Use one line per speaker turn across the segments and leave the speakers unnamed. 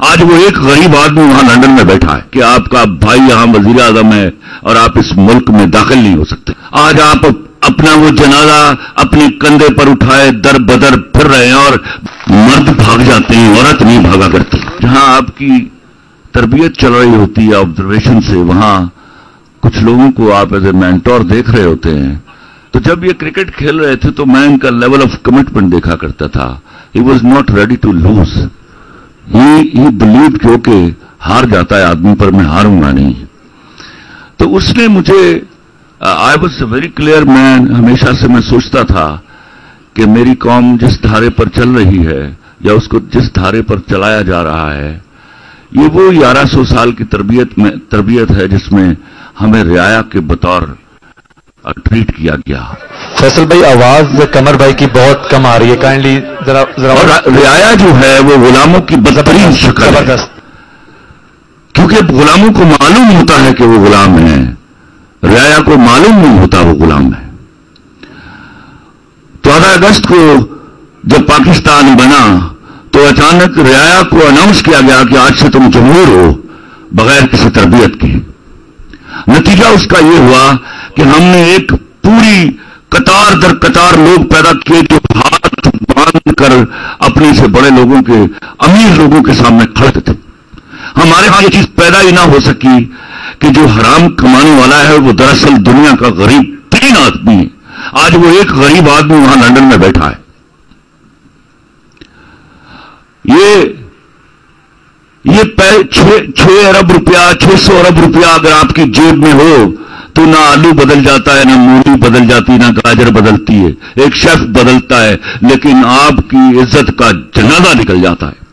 آج وہ ایک غریب آدمی وہاں لندن میں بیٹھا ہے کہ آپ کا بھائی یہاں وزیر اعظم ہے اور آپ اس ملک میں داخل نہیں ہو سکتے. آج آپ اپنا وہ جنازہ اپنے کندھے پر اٹھائے در بدر پھر رہے ہیں اور مرد بھاگ جاتے ہیں، عورت نہیں بھاگا کرتی. جہاں آپ کی تربیت چل رہی ہوتی ہے آبزرویشن سے، وہاں کچھ لوگوں کو آپ ایز اے مینٹور دیکھ رہے ہوتے ہیں. تو جب یہ کرکٹ کھیل رہے تھے تو میں ان کا لیول آف کمٹمنٹ دیکھا کرتا تھا. He was not ready to lose. He believe کیونکہ ہار جاتا ہے آدمی پر میں ہاروں گا نہیں. تو اس نے مجھے آئی واز ویری کلیئر. میں ہمیشہ سے میں سوچتا تھا کہ میری قوم جس دھارے پر چل رہی ہے یا اس کو جس دھارے پر چلایا جا رہا ہے، یہ وہ 1100 سال کی تربیت ہے جس میں ہمیں رعایا کے بطور ٹریٹ کیا گیا.
فیصل بھائی آواز قمر بھائی کی بہت کم آ رہی ہے، کائنڈلی ذرا
اور رعایا جو ہے وہ غلاموں کی بدترین شکل ہے، کیونکہ غلاموں کو معلوم ہوتا ہے کہ وہ غلام ہیں، رعایا کو معلوم نہیں ہوتا وہ غلام ہے. 14 اگست کو جب پاکستان بنا تو اچانک رعایا کو اناؤنس کیا گیا کہ آج سے تم جمہور ہو بغیر کسی تربیت کے. نتیجہ اس کا یہ ہوا کہ ہم نے ایک پوری قطار در قطار لوگ پیدا کیے جو ہاتھ باندھ کر اپنے سے بڑے لوگوں کے، امیر لوگوں کے سامنے کھڑے تھے. ہمارے ہاں یہ چیز پیدا ہی نہ ہو سکی کہ جو حرام کمانے والا ہے وہ دراصل دنیا کا غریب ترین آدمی ہے. آج وہ ایک غریب آدمی وہاں لندن میں بیٹھا ہے. یہ 6 ارب روپیہ 600 ارب روپیہ اگر آپ کی جیب میں ہو تو نہ آلو بدل جاتا ہے، نہ مولی بدل جاتی، نہ گاجر بدلتی ہے، ایک شیف بدلتا ہے، لیکن آپ کی عزت کا جنازہ نکل جاتا ہے.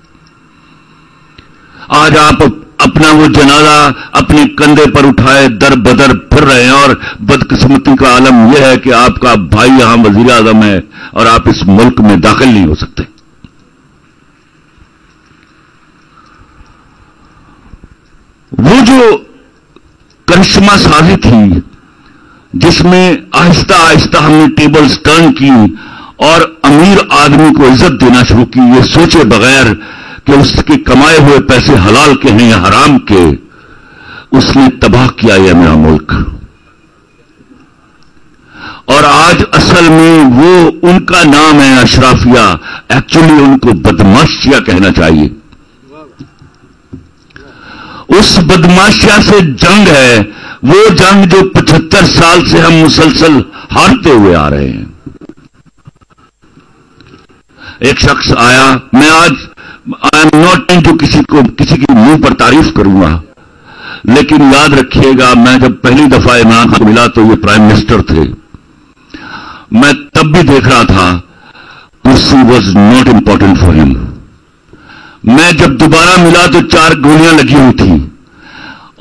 آج آپ اپنا وہ جنازہ اپنے کندھے پر اٹھائے در بدر پھر رہے ہیں اور بدقسمتی کا عالم یہ ہے کہ آپ کا بھائی یہاں وزیر اعظم ہے اور آپ اس ملک میں داخل نہیں ہو سکتے. وہ جو کرشمہ سازی تھی جس میں آہستہ آہستہ ہم نے ٹیبلز ٹرن کی اور امیر آدمی کو عزت دینا شروع کی، یہ سوچے بغیر کہ اس کے کمائے ہوئے پیسے حلال کے ہیں یا حرام کے، اس نے تباہ کیا یہ میرا ملک. اور آج اصل میں وہ ان کا نام ہے اشرافیہ، ایکچولی ان کو بدماشیہ کہنا چاہیے. اس بدماشیہ سے جنگ ہے، وہ جنگ جو 75 سال سے ہم مسلسل ہارتے ہوئے آ رہے ہیں. ایک شخص آیا، میں آج آئی ایم ناٹ جو کسی کی منہ پر تعریف کروں گا، لیکن یاد رکھیے گا میں جب پہلی دفعہ عمران خان کو ملا تو یہ پرائم منسٹر تھے. میں تب بھی دیکھ رہا تھا کرسی واز ناٹ امپورٹنٹ فار ہم. میں جب دوبارہ ملا تو 4 گولیاں لگی ہوئی تھیں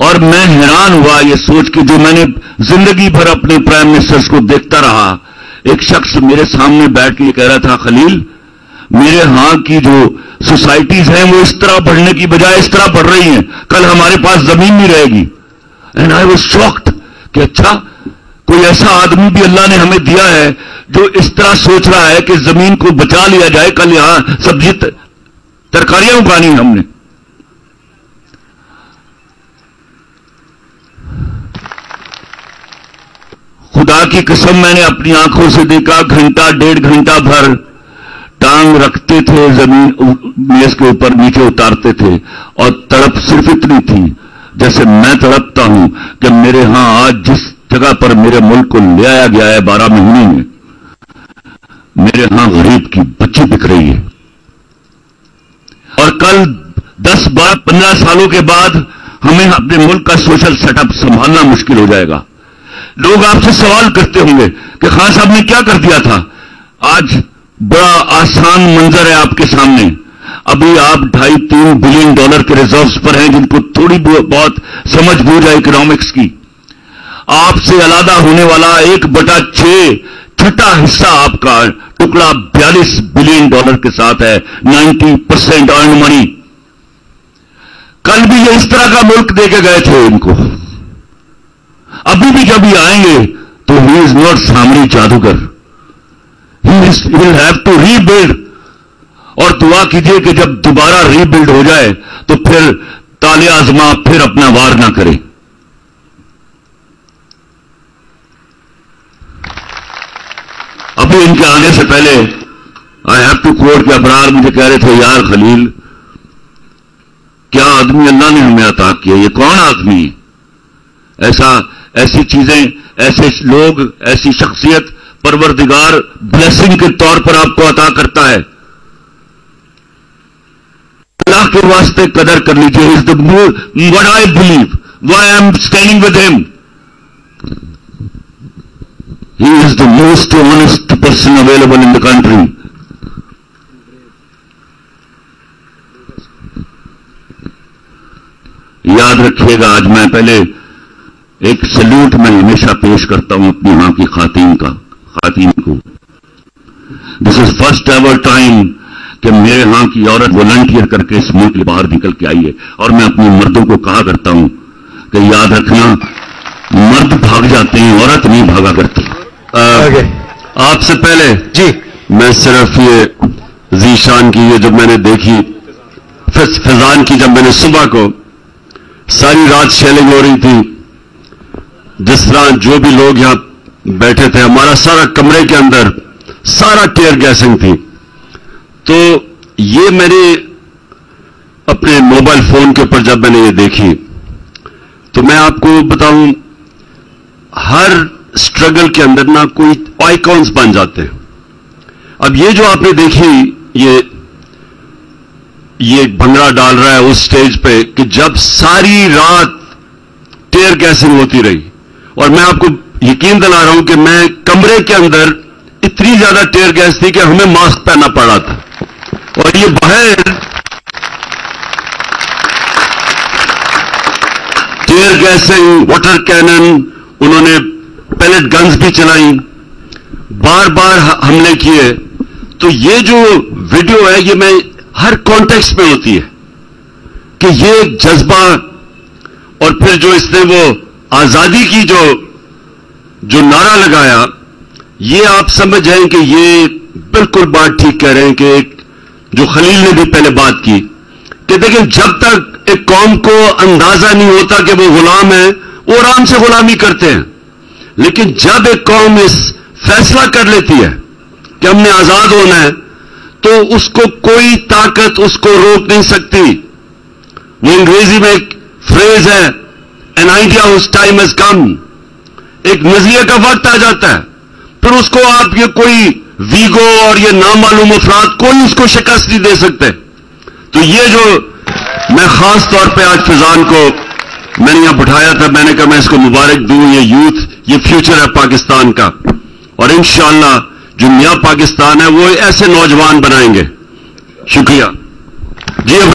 اور میں حیران ہوا یہ سوچ کے جو میں نے زندگی بھر اپنے پرائم منسٹرز کو دیکھتا رہا. ایک شخص میرے سامنے بیٹھ کے یہ کہہ رہا تھا، خلیل میرے ہاں کی جو سوسائٹیز ہیں وہ اس طرح بڑھنے کی بجائے اس طرح بڑھ رہی ہیں، کل ہمارے پاس زمین نہیں رہے گی. اینڈ آئی واز شاکڈ کہ اچھا کوئی ایسا آدمی بھی اللہ نے ہمیں دیا ہے جو اس طرح سوچ رہا ہے کہ زمین کو بچا لیا جائے، کل یہاں سبزی ترکاریاں اگانی ہم نے. خدا کی قسم میں نے اپنی آنکھوں سے دیکھا، گھنٹہ 1.5 گھنٹہ بھر ٹانگ رکھتے تھے زمین میز کے اوپر، نیچے اتارتے تھے اور تڑپ صرف اتنی تھی جیسے میں تڑپتا ہوں کہ میرے ہاں آج جس جگہ پر میرے ملک کو لے آیا گیا ہے 12 مہینے میں، میرے ہاں غریب کی بچی بک رہی ہے. اور کل 10 12 15 سالوں کے بعد ہمیں اپنے ملک کا سوشل سیٹ اپ سنبھالنا مشکل ہو جائے گا. لوگ آپ سے سوال کرتے ہوں گے کہ خان صاحب نے کیا کر دیا تھا. آج بڑا آسان منظر ہے آپ کے سامنے. ابھی آپ $2.5-3 بلین کے ریزروز پر ہیں جن کو تھوڑی بہت سمجھ بوجھ ہے اکنامکس کی. آپ سے علیحدہ ہونے والا 1/6 چھٹا حصہ آپ کا ٹکڑا $42 بلین کے ساتھ ہے. 90% ارن منی. کل بھی یہ اس طرح کا ملک دے کے گئے تھے ان کو. ابھی بھی جب یہ آئیں گے تو ہی از ناٹ سامری جادوگر. He will have to rebuild. اور دعا کیجئے کہ جب دوبارہ ری بلڈ ہو جائے تو پھر تالے آزما پھر اپنا وار نہ کرے. ابھی ان کے آنے سے پہلے آئی ہیو ٹو کوٹ کہ ابرار مجھے کہہ رہے تھے یار خلیل کیا آدمی اللہ نے ہمیں عطا کیا, یہ کون آدمی ہے ایسی چیزیں, ایسے لوگ, ایسی شخصیت پروردگار بلیسنگ کے طور پر آپ کو عطا کرتا ہے. اللہ کے واسطے قدر کر لیجیے. Is the what I believe why I am standing with him. He is the most honest person available in the country. یاد رکھیے گا, آج میں پہلے ایک سلیوٹ میں ہمیشہ پیش کرتا ہوں اپنی ہاں کی خواتین کو. دس از فرسٹ ایور ٹائم کہ میرے ہاں کی عورت والنٹیئر کر کے اس ملک کے باہر نکل کے آئی ہے. اور میں اپنے مردوں کو کہا کرتا ہوں کہ یاد رکھنا, مرد بھاگ جاتے ہیں, عورت نہیں بھاگا کرتی.
آپ سے پہلے
جی
میں صرف یہ ذیشان کی یہ جب میں نے دیکھی فضان کی, جب میں نے صبح کو ساری رات شیلنگ ہو رہی تھی, جس طرح جو بھی لوگ یہاں بیٹھے تھے, ہمارا سارا کمرے کے اندر سارا ٹیئر گیسنگ تھی. تو یہ میں نے اپنے موبائل فون کے اوپر جب میں نے یہ دیکھی تو میں آپ کو بتاؤں, ہر سٹرگل کے اندر نہ کوئی آئیکونز بن جاتے ہیں. اب یہ جو آپ نے دیکھی یہ بھنگڑا ڈال رہا ہے اس سٹیج پہ کہ جب ساری رات ٹیئر گیسنگ ہوتی رہی, اور میں آپ کو یقین دلا رہا ہوں کہ میں کمرے کے اندر اتنی زیادہ ٹیئر گیس تھی کہ ہمیں ماسک پہننا پڑا تھا. اور یہ باہر ٹیئر گیسنگ, واٹر کینن, انہوں نے پیلٹ گنز بھی چلائیں, بار بار حملے کیے. تو یہ جو ویڈیو ہے یہ میں ہر کانٹیکسٹ میں ہوتی ہے کہ یہ ایک جذبہ, اور پھر جو اس نے وہ آزادی کی جو نعرہ لگایا, یہ آپ سمجھ جائیں کہ یہ بالکل بات ٹھیک کہہ رہے ہیں کہ جو خلیل نے بھی پہلے بات کی کہ دیکھیں جب تک ایک قوم کو اندازہ نہیں ہوتا کہ وہ غلام ہے, وہ آرام سے غلامی کرتے ہیں. لیکن جب ایک قوم اس فیصلہ کر لیتی ہے کہ ہم نے آزاد ہونا ہے, تو اس کو کوئی طاقت اس کو روک نہیں سکتی. وہ انگریزی میں ایک فریز ہے, an idea whose time has come. ایک نظریے کا وقت آ جاتا ہے, پھر اس کو آپ یہ کوئی ویگو اور یہ نامعلوم افراد کوئی اس کو شکست نہیں دے سکتے. تو یہ جو میں خاص طور پہ آج فضان کو میں نے یہاں بٹھایا تھا, میں نے کہا میں اس کو مبارک دوں. یہ یوتھ, یہ فیوچر ہے پاکستان کا, اور انشاءاللہ جو نیا پاکستان ہے وہ ایسے نوجوان بنائیں گے. شکریہ جی.